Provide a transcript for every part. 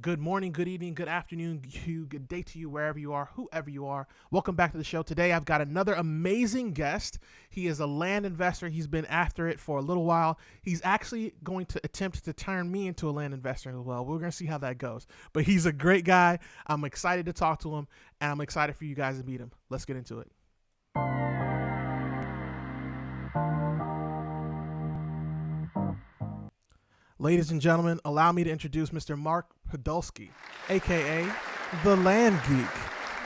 Good morning, good evening, good afternoon, good day to you, wherever you are, whoever you are. Welcome back to the show. Today, I've got another amazing guest. He is a land investor. He's been after it for a little while. He's actually going to attempt to turn me into a land investor as well. We're going to see how that goes. But he's a great guy. I'm excited to talk to him, and I'm excited for you guys to meet him. Let's get into it. Ladies and gentlemen, allow me to introduce Mr. Mark Podolsky, aka the Land Geek.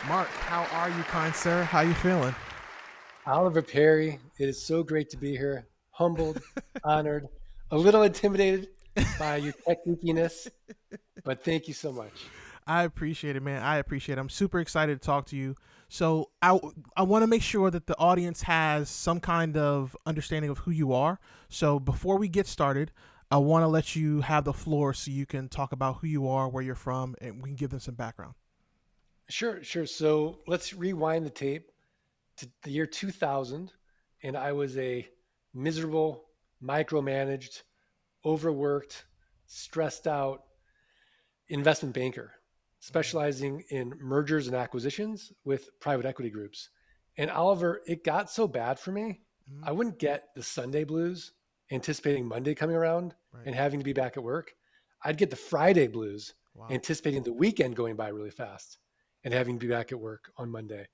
Mark, how are you, kind sir? How you feeling? Oliver Perry, it is so great to be here. Humbled, honored, a little intimidated by your tech geekiness, but thank you so much. I appreciate it, man. I appreciate it. I'm super excited to talk to you. So I want to make sure that the audience has some kind of understanding of who you are. So before we get started, I want to let you have the floor so you can talk about who you are, where you're from, and we can give them some background. Sure. So let's rewind the tape to the year 2000, and I was a miserable, micromanaged, overworked, stressed out investment banker, specializing in mergers and acquisitions with private equity groups. And Oliver, it got so bad for me, Mm-hmm. I wouldn't get the Sunday blues anticipating Monday coming around Right. and having to be back at work. I'd get the Friday blues Wow. anticipating the weekend going by really fast and having to be back at work on Monday.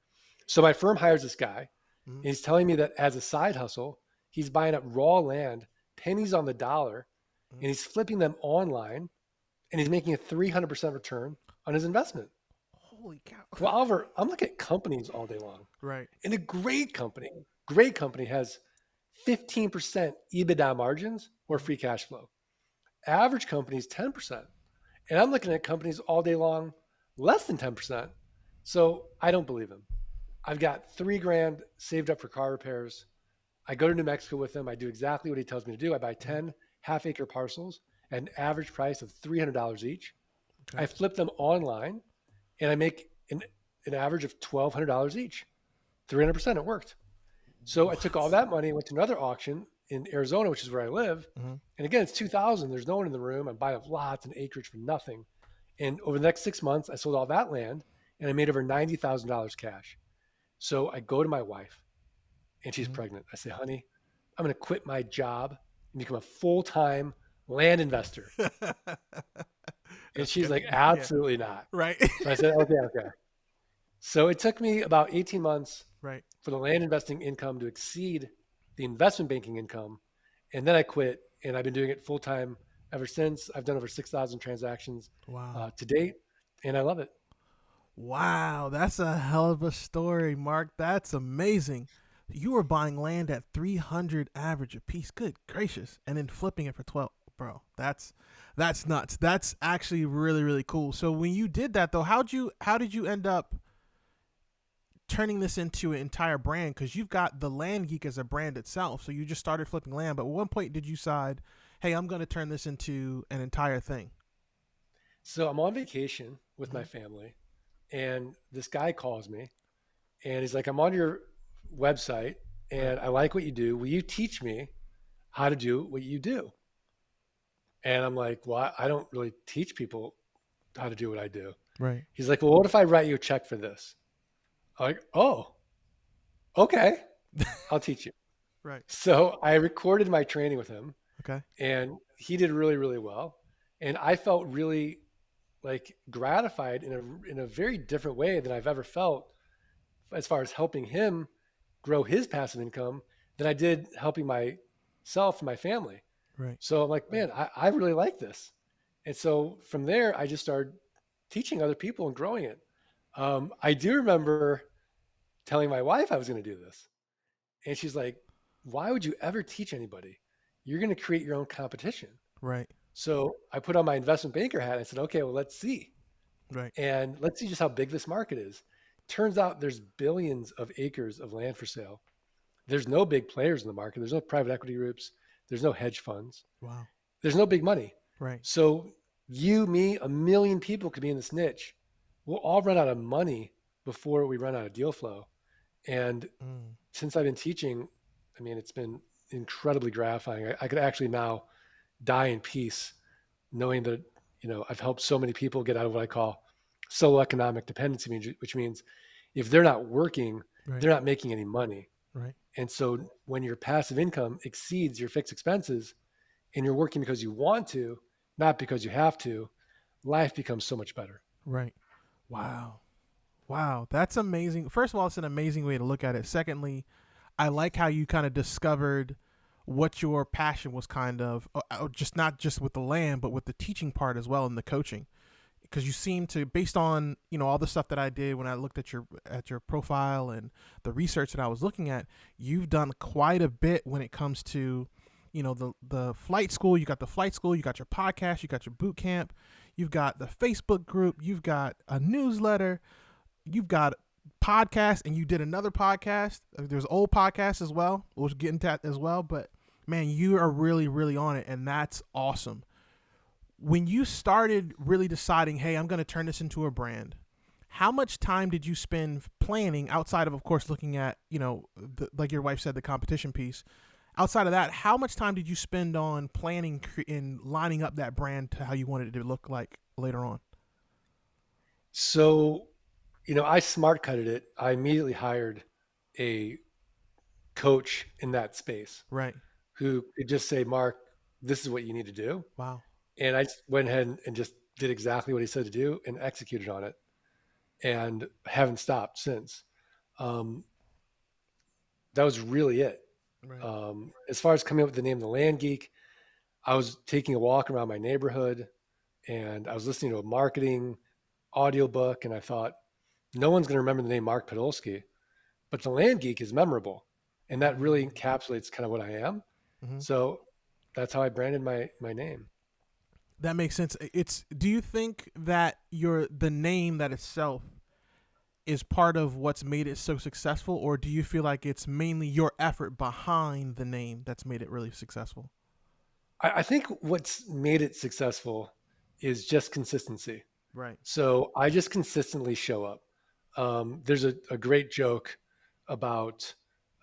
So my firm hires this guy, and Mm-hmm. he's telling me that as a side hustle, he's buying up raw land, pennies on the dollar, Mm-hmm. and he's flipping them online, and he's making a 300% return on his investment. Holy cow. Well, Oliver, I'm looking at companies all day long. Right. And a great company has 15% EBITDA margins or Mm-hmm. free cash flow. Average companies 10%. And I'm looking at companies all day long less than 10%. So I don't believe him. I've got 3 grand saved up for car repairs. I go to New Mexico with him. I do exactly what he tells me to do. I buy Mm-hmm. 10 half-acre parcels at an average price of $300 each. Okay. I flip them online and I make an average of $1,200 each. 300%. It worked. So I took all What? that money and went to another auction in Arizona, which is where I live. Mm-hmm. And again, it's 2000. There's no one in the room. I'm buying up lots and acreage for nothing. And over the next 6 months, I sold all that land and I made over $90,000 cash. So I go to my wife and she's Mm-hmm. pregnant. I say, honey, I'm going to quit my job and become a full time land investor. And That's she's good. like, Yeah. absolutely not. Right. So I said, okay. So it took me about 18 months Right. for the land investing income to exceed the investment banking income. And then I quit and I've been doing it full time ever since. I've done over 6,000 transactions Wow. to date and I love it. Wow, that's a hell of a story, Mark. That's amazing. You were buying land at 300 average a piece. Good gracious. And then flipping it for 12. Bro, that's nuts. That's actually really cool. So when you did that though, how did you end up turning this into an entire brand, cuz you've got the Land Geek as a brand itself. So you just started flipping land, but at one point did you decide, "Hey, I'm going to turn this into an entire thing?" So I'm on vacation with my Mhm. family and this guy calls me and he's like, I'm on your website Right. and I like what you do. Will you teach me how to do what you do? And I'm like, well, I don't really teach people how to do what I do. Right. He's like, well, what if I write you a check for this? I'm like, oh, okay, I'll teach you. Right. So I recorded my training with him Okay. and he did really well. And I felt really like gratified in a very different way than I've ever felt as far as helping him grow his passive income than I did helping myself and my family. Right. So I'm like, man, I really like this. And so from there, I just started teaching other people and growing it. I do remember telling my wife I was going to do this. And she's like, why would you ever teach anybody? You're going to create your own competition. Right. So I put on my investment banker hat and I said, okay, well, let's see. Right. And let's see just how big this market is. Turns out there's billions of acres of land for sale. There's no big players in the market. There's no private equity groups. There's no hedge funds. Wow. There's no big money. Right. So you, me, a million people could be in this niche. We'll all run out of money before we run out of deal flow. And Mm. since I've been teaching, I mean, it's been incredibly gratifying. I could actually now die in peace knowing that I've helped so many people get out of what I call solo economic dependency, which means if they're not working, Right. they're not making any money. Right. And so when your passive income exceeds your fixed expenses and you're working because you want to, not because you have to, life becomes so much better. Right. Wow. Wow. That's amazing. First of all, it's an amazing way to look at it. Secondly, I like how you kind of discovered what your passion was kind of, just not just with the land, but with the teaching part as well and the coaching. Because you seem to, based on all the stuff that I did when I looked at your profile and the research that I was looking at, you've done quite a bit when it comes to the flight school. You got the flight school, you got your podcast, you got your boot camp, you've got the Facebook group, you've got a newsletter, you've got podcast, and you did another podcast. There's old podcasts as well. We'll get into that as well. But man, you are really, really on it, and that's awesome. When you started really deciding, hey, I'm going to turn this into a brand, how much time did you spend planning outside of course, looking at, like your wife said, the competition piece? Outside of that, how much time did you spend on planning and lining up that brand to how you wanted it to look like later on? So, I smart cutted it. I immediately hired a coach in that space Right. who could just say, Mark, this is what you need to do. Wow. And I just went ahead and just did exactly what he said to do and executed on it and haven't stopped since. Um, that was really it. Right. As far as coming up with the name, the Land Geek, I was taking a walk around my neighborhood and I was listening to a marketing audiobook and I thought, no one's going to remember the name Mark Podolsky, but the Land Geek is memorable. And that really encapsulates kind of what I am. Mm-hmm. So that's how I branded my name. That makes sense. Do you think that the name that itself is part of what's made it so successful, or do you feel like it's mainly your effort behind the name that's made it really successful? I think what's made it successful is just consistency. Right. So I just consistently show up. There's a great joke about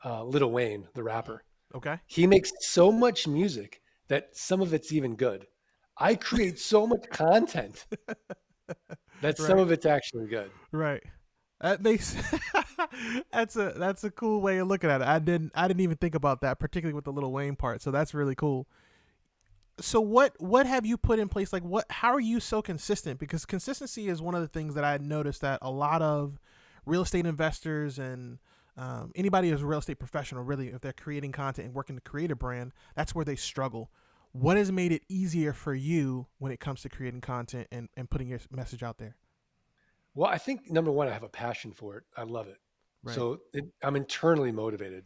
Lil Wayne, the rapper. Okay. He makes so much music that some of it's even good. I create so much content that some Right. of it's actually good. Right. That makes that's a cool way of looking at it. I didn't even think about that, particularly with the Little Wayne part. So that's really cool. So what have you put in place? Like how are you so consistent? Because consistency is one of the things that I noticed that a lot of real estate investors and anybody who's a real estate professional, really, if they're creating content and working to create a brand, that's where they struggle. What has made it easier for you when it comes to creating content and putting your message out there? Well, I think number one, I have a passion for it. I love it. Right. So I'm internally motivated.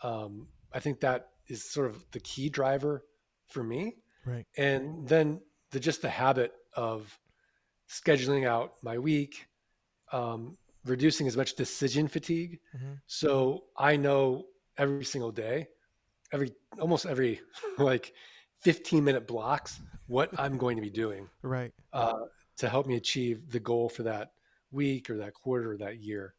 I think that is sort of the key driver for me. Right. And then just the habit of scheduling out my week, reducing as much decision fatigue. Mm-hmm. So I know every single day, almost every like 15-minute blocks, what I'm going to be doing Right. uh, to help me achieve the goal for that week or that quarter or that year.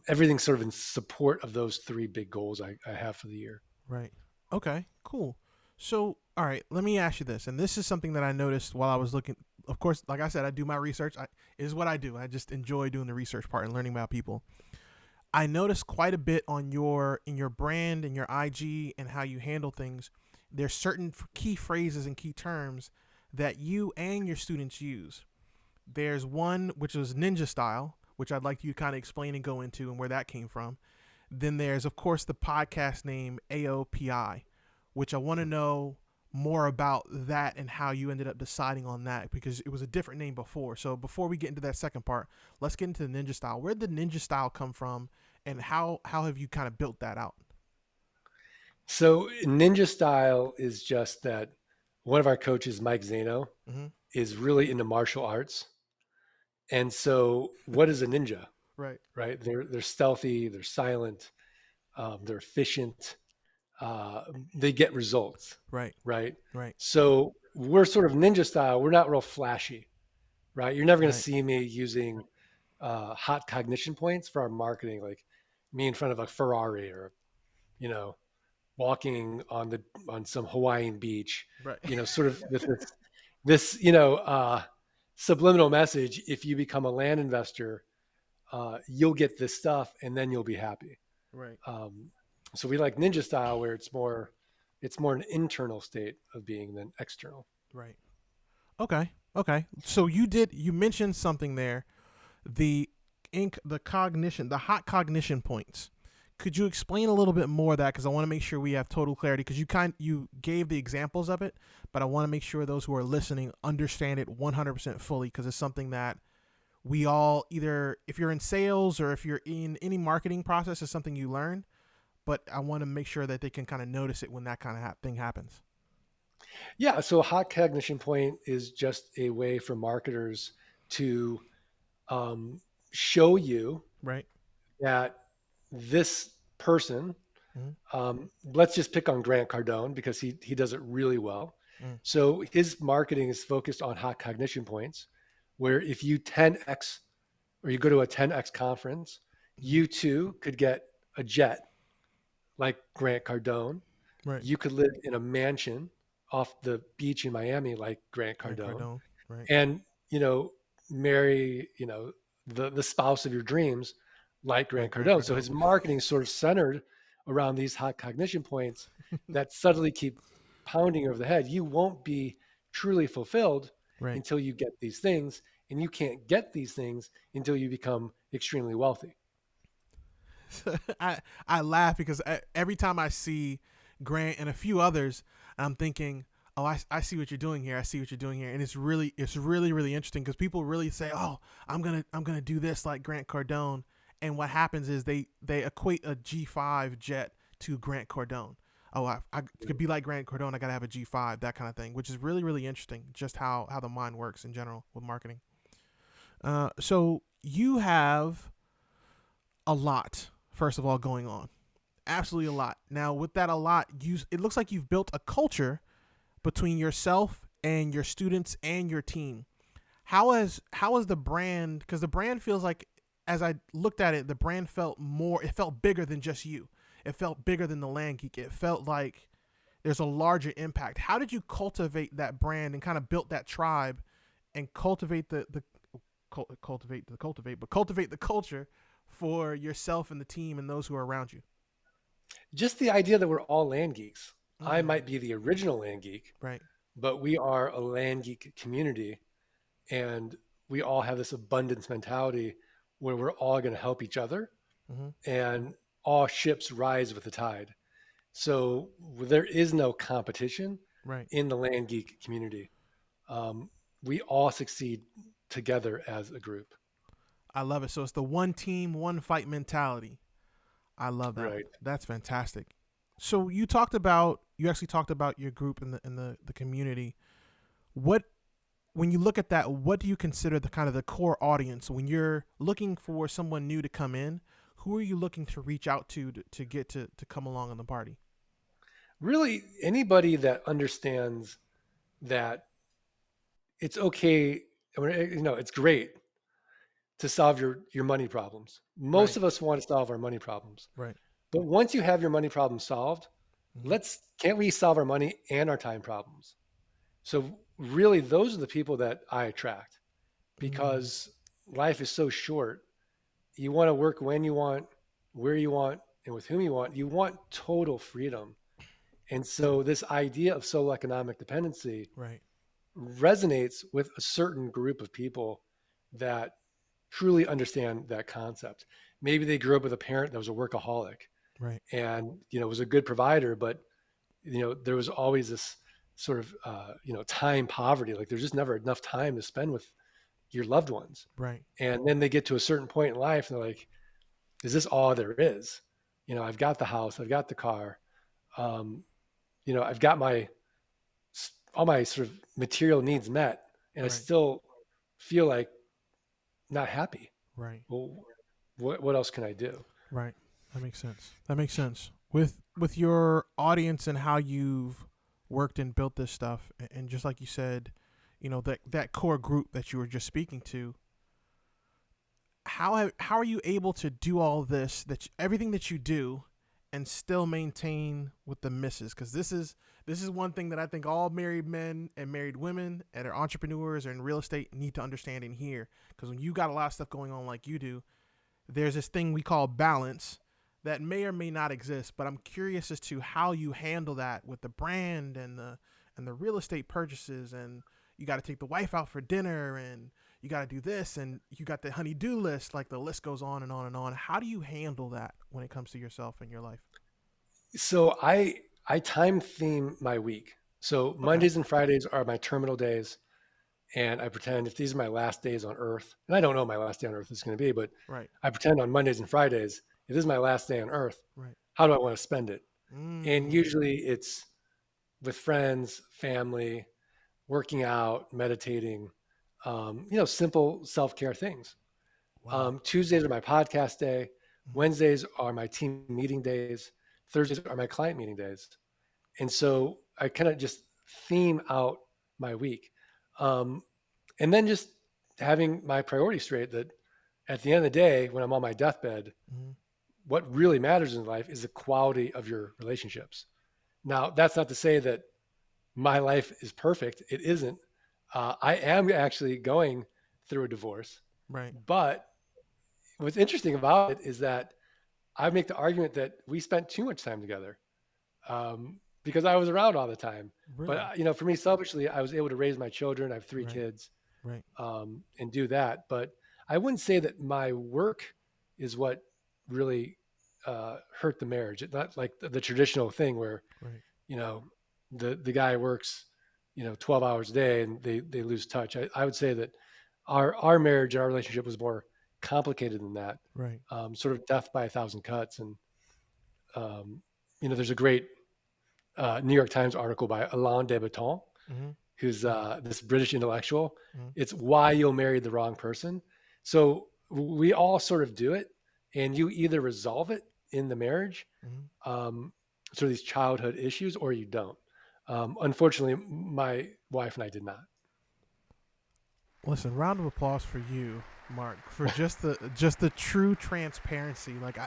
Everything's sort of in support of those three big goals I have for the year. Right. Okay. Cool. So, all right, let me ask you this, and this is something that I noticed while I was looking. Of course, like I said, I do my research. It is what I do. I just enjoy doing the research part and learning about people. I noticed quite a bit on in your brand and your IG and how you handle things. There's certain key phrases and key terms that you and your students use. There's one which was ninja style, which I'd like you to kind of explain and go into and where that came from. Then there's, of course, the podcast name AOPI, which I want to know more about that and how you ended up deciding on that, because it was a different name before. So before we get into that second part, let's get into the ninja style. Where did the ninja style come from, and how have you kind of built that out? So ninja style is just that one of our coaches, Mike Zano, Mm-hmm. is really into martial arts. And so what is a ninja? Right. Right? They're stealthy, they're silent, they're efficient, they get results, Right. right? Right. So we're sort of ninja style. We're not real flashy, right? You're never going to Right. see me using hot cognition points for our marketing, like me in front of a Ferrari or you know walking on some Hawaiian beach, Right. sort of with this this, subliminal message, if you become a land investor, you'll get this stuff and then you'll be happy. Right. Um, so we like ninja style where it's more an internal state of being than external. Right. Okay. Okay. So you mentioned something there, the cognition, the hot cognition points. Could you explain a little bit more of that, because I want to make sure we have total clarity, because you gave the examples of it, but I want to make sure those who are listening understand it 100% fully, because it's something that we all, either if you're in sales or if you're in any marketing process, is something you learn, but I want to make sure that they can kind of notice it when that kind of thing happens. Yeah, so a hot cognition point is just a way for marketers to um, show you Right. that this person, Mm-hmm. let's just pick on Grant Cardone because he does it really well. Mm-hmm. So his marketing is focused on hot cognition points, where if you 10x or you go to a 10x conference, Mm-hmm. you too could get a jet like Grant Cardone. Right. You could live in a mansion off the beach in Miami like Grant Grant Cardone, Cardone. Right. and marry the spouse of your dreams like Grant Like Grant Cardone. So Cardone. his marketing is sort of centered around these hot cognition points that subtly keep pounding over the head. You won't be truly fulfilled Right. until you get these things, and you can't get these things until you become extremely wealthy. I I laugh because every time I see Grant and a few others, I'm thinking, oh, I see what you're doing here. I see what you're doing here, and it's really interesting, because people really say, oh, I'm gonna do this like Grant Cardone, and what happens is they equate a G5 jet to Grant Cardone. Oh, I could be like Grant Cardone. I gotta have a G5, that kind of thing, which is really interesting. Just how the mind works in general with marketing. So you have a lot, first of all, going on. Absolutely a lot. Now, with that a lot, it looks like you've built a culture between yourself and your students and your team. How is the brand? Because the brand feels like, as I looked at it, the brand felt more. It felt bigger than just you. It felt bigger than the Land Geek. It felt like there's a larger impact. How did you cultivate that brand and kind of built that tribe and cultivate cultivate the culture for yourself and the team and those who are around you? Just the idea that we're all land geeks. I Mm, might be the original land geek, right. but we are a land geek community, and we all have this abundance mentality where we're all going to help each other, Mm-hmm. and all ships rise with the tide. So there is no competition Right. in the land geek community. Um, we all succeed together as a group. I love it. So it's the one team, one fight mentality. I love that. Right. That's fantastic. So you actually talked about your group in the community. What When you look at that, what do you consider the kind of the core audience when you're looking for someone new to come in? Who are you looking to reach out to get to come along on the party? Really, anybody that understands that it's okay, it's great to solve your money problems. Most Right. of us want to solve our money problems. Right. But once you have your money problem solved, Mm-hmm. let's can't we solve our money and our time problems? So really those are the people that I attract Mm, because life is so short. You want to work when you want, where you want, and with whom you want. You want total freedom. And so this idea of solo economic dependency right. resonates with a certain group of people that truly understand that concept. Maybe they grew up with a parent that was a workaholic Right. and was a good provider, but there was always this sort of time poverty. Like there's just never enough time to spend with your loved ones. Right. And then they get to a certain point in life and they're like, is this all there is? I've got the house, I've got the car, um, I've got my all my sort of material needs met, and I Right. still feel like not happy. Right. Well, what else can I do? Right. That makes sense. That makes sense. With your audience and how you've worked and built this stuff, and just like you said, that core group that you were just speaking to, how are you able to do all this, everything that you do, and still maintain with the misses? Because this is This is one thing that I think all married men and married women and are entrepreneurs or in real estate need to understand and hear. Because when you got a lot of stuff going on like you do, there's this thing we call balance that may or may not exist. But I'm curious as to how you handle that with the brand and the real estate purchases, and you got to take the wife out for dinner, and you got to do this, and you got the honey-do list. Like the list goes on and on and on. How do you handle that when it comes to yourself and your life? So I time theme my week. So Okay. Mondays and Fridays are my terminal days, and I pretend if these are my last days on Earth, and I don't know what my last day on Earth is going to be, but Right. I pretend on Mondays and Fridays, if this is my last day on Earth, Right. how do I want to spend it? And Mm. usually it's with friends, family, working out, meditating, simple self care things. Wow. Tuesdays are my podcast day. Mm-hmm. Wednesdays are my team meeting days. Thursdays are my client meeting days. And so I kind of just theme out my week. Um, and then just having my priorities straight that at the end of the day, when I'm on my deathbed, Mm-hmm. what really matters in life is the quality of your relationships. Now, that's not to say that my life is perfect. It isn't. I am actually going through a divorce. Right. But what's interesting about it is that I make the argument that we spent too much time together because I was around all the time. But Really. for me, selfishly, I was able to raise my children. I have three Right. kids, Right. and do that. But I wouldn't say that my work is what really hurt the marriage. It's not like the traditional thing where Right. you know the guy works 12 hours a day and they lose touch. I would say that our marriage and our relationship was more complicated than that, Right. sort of death by a thousand cuts. And um, there's a great New York Times article by Alain de Botton, Mm-hmm. who's this British intellectual. Mm-hmm. It's why you'll marry the wrong person. So we all sort of do it, and you either resolve it in the marriage, Mm-hmm. sort of these childhood issues, or you don't. Unfortunately, my wife and I did not. Listen, round of applause for you, Mark, for just the true transparency. Like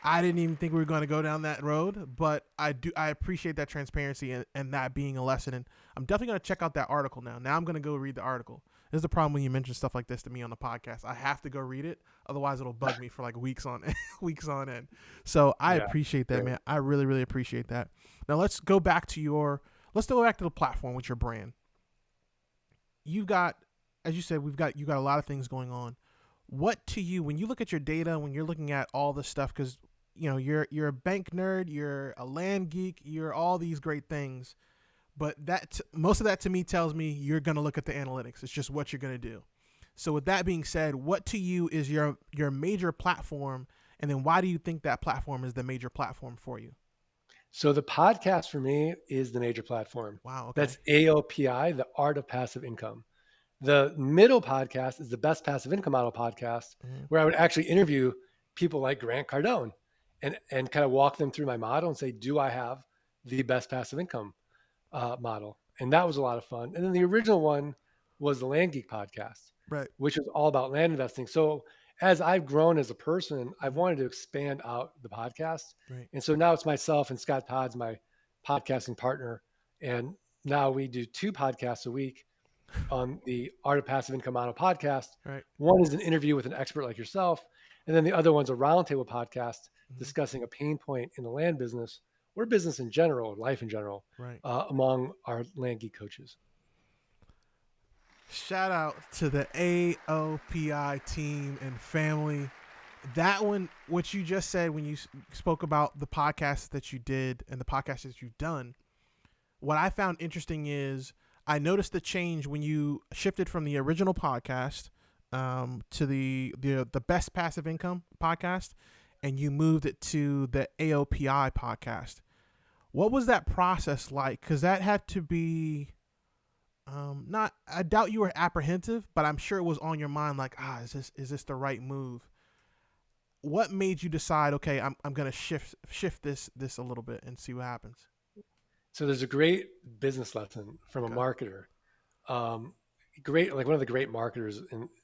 I didn't even think we were going to go down that road, but I appreciate that transparency and that being a lesson. And I'm definitely going to check out that article now. Now I'm going to go read the article. This is the problem when you mention stuff like this to me on the podcast. I have to go read it, otherwise it'll bug me for like weeks on weeks on end. So I Yeah, appreciate that, great. man. I really really appreciate that. Now let's go back to the platform with your brand. You've got, as you said, you got a lot of things going on. What to you, when you look at your data, when you're looking at all this stuff, because you're a bank nerd, you're a land geek, you're all these great things, but most of that to me tells me you're gonna look at the analytics. It's just what you're gonna do. So with that being said, what to you is your major platform, and then why do you think that platform is the major platform for you? So the podcast for me is the major platform. Wow. Okay. That's AOPI, the Art of Passive Income. The middle podcast is the Best Passive Income Model podcast, Mm-hmm. where I would actually interview people like Grant Cardone and kind of walk them through my model and say, do I have the best passive income model? And that was a lot of fun. And then the original one was the Land Geek podcast, Right. which was all about land investing. So as I've grown as a person, I've Mm-hmm. wanted to expand out the podcast. Right. And so now it's myself and Scott Todd's my podcasting partner. And now we do 2 podcasts a week on the Art of Passive Income Model podcast. Right. One is an interview with an expert like yourself, and then the other one's a roundtable podcast Mm-hmm. discussing a pain point in the land business or business in general, or life in general, Right. among our land geek coaches. Shout out to the AOPI team and family. That one, what you just said when you spoke about the podcasts that you did and the podcasts that you've done, what I found interesting is I noticed the change when you shifted from the original podcast to the best passive income podcast, and you moved it to the AOPI podcast. What was that process like? Because that had to be not. I doubt you were apprehensive, but I'm sure it was on your mind. Like, is this the right move? What made you decide? Okay, I'm gonna shift this a little bit and see what happens. So there's a great business lesson from a Okay. marketer, great, like one of the great marketers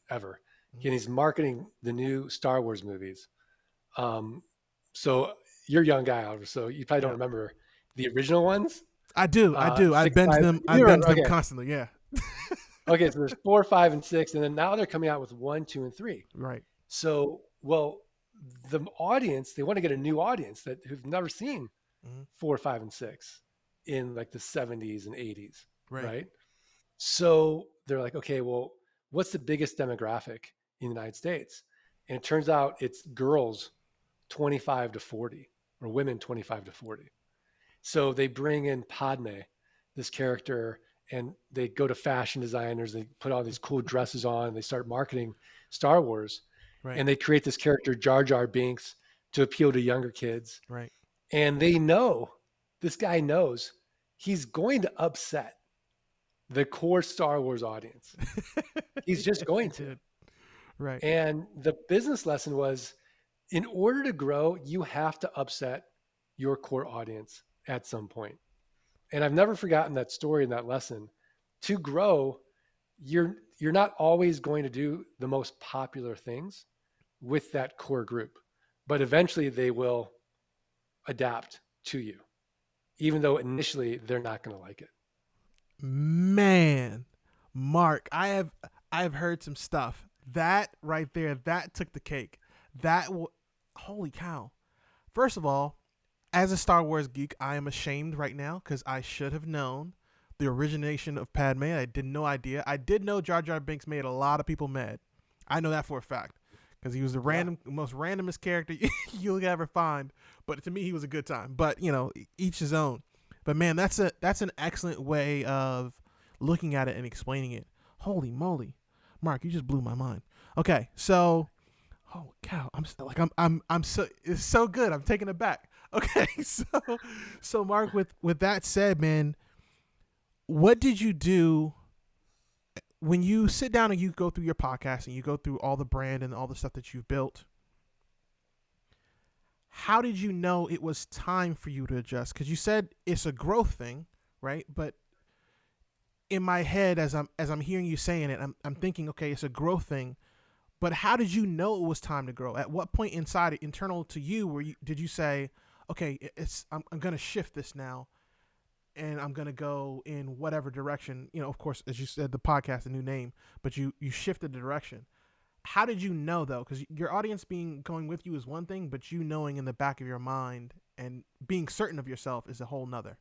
ever. Mm-hmm. And he's marketing the new Star Wars movies. Um, so you're a young guy, Oliver, so you probably don't Yeah. remember the original ones. I do. I do. I Six, binge five. them. I You binge remember? them Okay. constantly. Yeah. Okay. So there's 4, 5, and 6, and then now they're coming out with 1, 2, and 3. Right. So, well, the audience, they want to get a new audience that who've never seen Mhm. 4, 5, and 6 in like the 70s and 80s, Right. right? So they're like, okay, well, what's the biggest demographic in the United States? And it turns out it's girls 25 to 40 or women 25 to 40. So they bring in Padme, this character, and they go to fashion designers. They put all these cool dresses on and they start marketing Star Wars. Right. And they create this character, Jar Jar Binks, to appeal to younger kids. Right. And they know, this guy knows, he's going to upset the core Star Wars audience. He's just Yes, he going to. did. Right. And the business lesson was, in order to grow, you have to upset your core audience at some point. And I've never forgotten that story and that lesson. To grow, you're not always going to do the most popular things with that core group, but eventually they will adapt to you, even though initially they're not going to like it. Man, Mark, I have heard some stuff. That right there, that took the cake. Holy cow. First of all, as a Star Wars geek, I am ashamed right now because I should have known the origination of Padme. I did no idea. I did know Jar Jar Binks made a lot of people mad. I know that for a fact because he was the Yeah. most randomest character you'll ever find. But to me, he was a good time. But each his own. But man, that's an excellent way of looking at it and explaining it. Holy moly, Mark, you just blew my mind. Okay, so oh cow, I'm so it's so good. I'm taken aback. Okay, so Mark, with that said, man, what did you do when you sit down and you go through your podcast and you go through all the brand and all the stuff that you've built? How did you know it was time for you to adjust? Because you said it's a growth thing, right? But in my head, as I'm hearing you saying it, I'm thinking, okay, it's a growth thing. But how did you know it was time to grow? At what point inside, internal to you, did you say, okay, I'm going to shift this now, and I'm going to go in whatever direction? Of course, as you said, the podcast, a new name, but you shifted the direction. How did you know though? Because your audience being going with you is one thing, but you knowing in the back of your mind and being certain of yourself is a whole nother.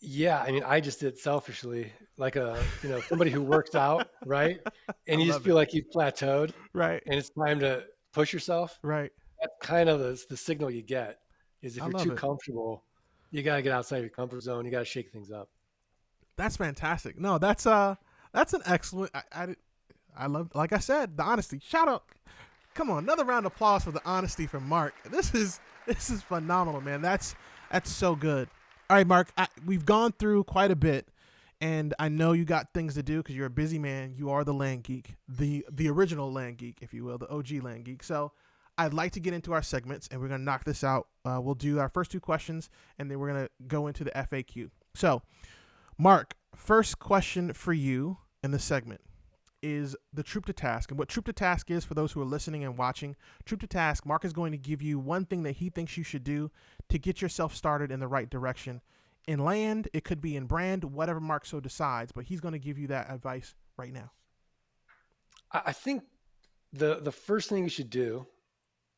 Yeah, I mean, I just did selfishly, like somebody who works out, right? I And you just love feel it. like you've plateaued Right. and it's time to push yourself. Right. That's kind of the signal you get is if I you're love too it. comfortable, you got to get outside your comfort zone. You got to shake things up. That's fantastic. No, that's an excellent. I love, like I said, the honesty. Shout out. Come on, another round of applause for the honesty from Mark. This is phenomenal, man. That's so good. All right, Mark, we've gone through quite a bit, and I know you got things to do because you're a busy man. You are the Land Geek, the original Land Geek, if you will, the OG Land Geek. So I'd like to get into our segments, and we're gonna knock this out. We'll do our first two questions, and then we're gonna go into the FAQ. So, Mark, first question for you in the segment is the troop to task. And what troop to task is, for those who are listening and watching, troop to task, Mark is going to give you one thing that he thinks you should do to get yourself started in the right direction. In land, it could be in brand, whatever Mark so decides, but he's going to give you that advice right now. I think the first thing you should do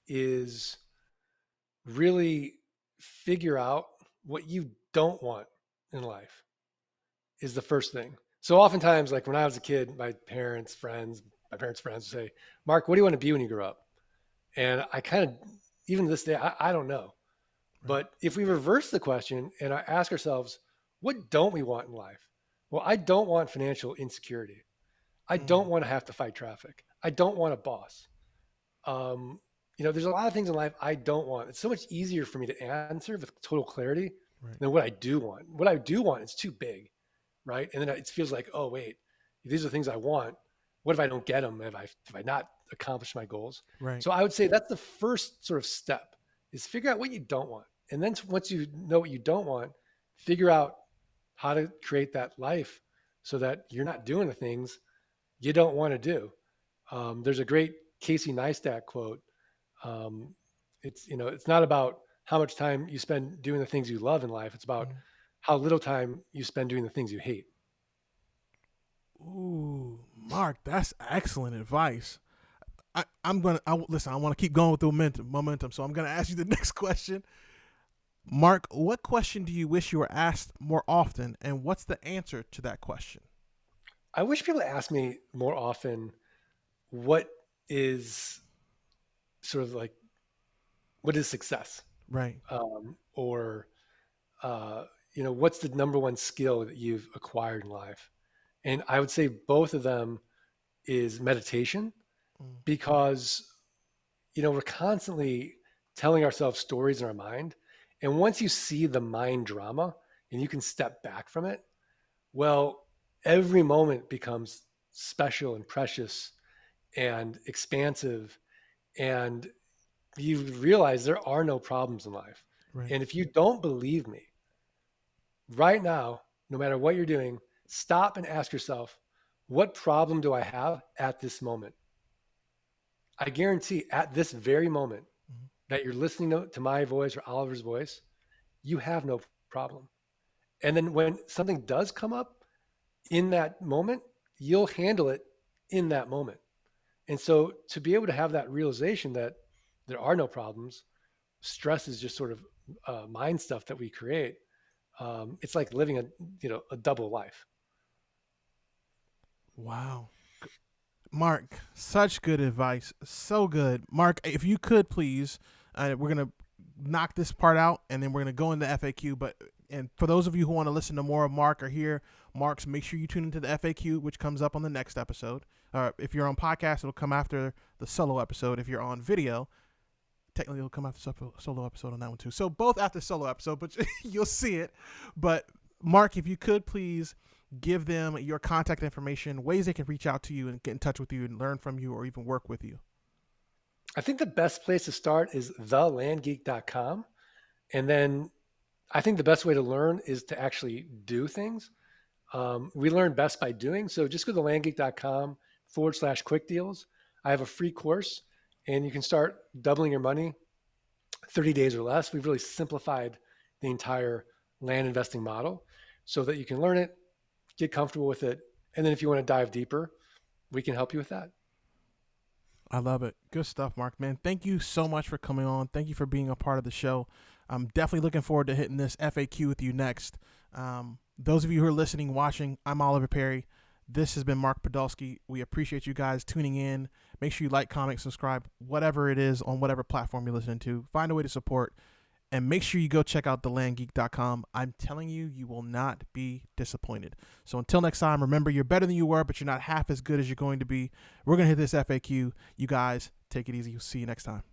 is really figure out what you don't want in life is the first thing. So oftentimes, like when I was a kid, my parents' friends would say, Mark, what do you want to be when you grow up? And I kind of, even to this day, I don't know. Right. But if we reverse the question and I ask ourselves, what don't we want in life? Well, I don't want financial insecurity. I don't Mm, want to have to fight traffic. I don't want a boss. Um, there's a lot of things in life I don't want. It's so much easier for me to answer with total clarity right. than what I do want. What I do want is too big, right? And then it feels like, oh wait, these are things I want. What if I don't get them? If I not accomplish my goals? Right. So I would say that's the first sort of step is figure out what you don't want, and then once you know what you don't want, figure out how to create that life so that you're not doing the things you don't want to do. There's a great Casey Neistat quote. It's not about how much time you spend doing the things you love in life. It's about Mm, how little time you spend doing the things you hate. Ooh, Mark, that's excellent advice. Listen. I want to keep going with the momentum. So I'm gonna ask you the next question. Mark, what question do you wish you were asked more often, and what's the answer to that question? I wish people ask me more often what is sort of like what is success, Right. or what's the number one skill that you've acquired in life? And I would say both of them is meditation, Mm, because we're constantly telling ourselves stories in our mind, and once you see the mind drama and you can step back from it, well, every moment becomes special and precious and expansive, and you realize there are no problems in life. right. And if you don't believe me, right now, no matter what you're doing, stop and ask yourself, what problem do I have at this moment? I guarantee at this very moment Mm, that you're listening to my voice or Oliver's voice, you have no problem. And then when something does come up in that moment, you'll handle it in that moment. And so to be able to have that realization that there are no problems, stress is just sort of mind stuff that we create. It's like living a double life. wow. Mark, such good advice. So good. Mark, if you could please, we're going to knock this part out and then we're going to go into FAQ. And for those of you who want to listen to more of Mark or hear Mark's, make sure you tune into the FAQ, which comes up on the next episode. If you're on podcast, it'll come after the solo episode. If you're on video, technically it'll come after solo episode on that one too. So both after solo episode, but you'll see it. But Mark, if you could please give them your contact information, ways they can reach out to you and get in touch with you and learn from you or even work with you. I think the best place to start is thelandgeek.com. And then I think the best way to learn is to actually do things. We learn best by doing. So just go to landgeek.com/quick deals. I have a free course and you can start doubling your money 30 days or less. We've really simplified the entire land investing model so that you can learn it, get comfortable with it. And then if you want to dive deeper, we can help you with that. I love it. Good stuff, Mark, man. Thank you so much for coming on. Thank you for being a part of the show. I'm definitely looking forward to hitting this FAQ with you next. Those of you who are listening, watching, I'm Oliver Perry. This has been Mark Podolsky. We appreciate you guys tuning in. Make sure you like, comment, subscribe, whatever it is on whatever platform you're listening to. Find a way to support. And make sure you go check out thelandgeek.com. I'm telling you, you will not be disappointed. So until next time, remember, you're better than you were, but you're not half as good as you're going to be. We're going to hit this FAQ. You guys, take it easy. We'll see you next time.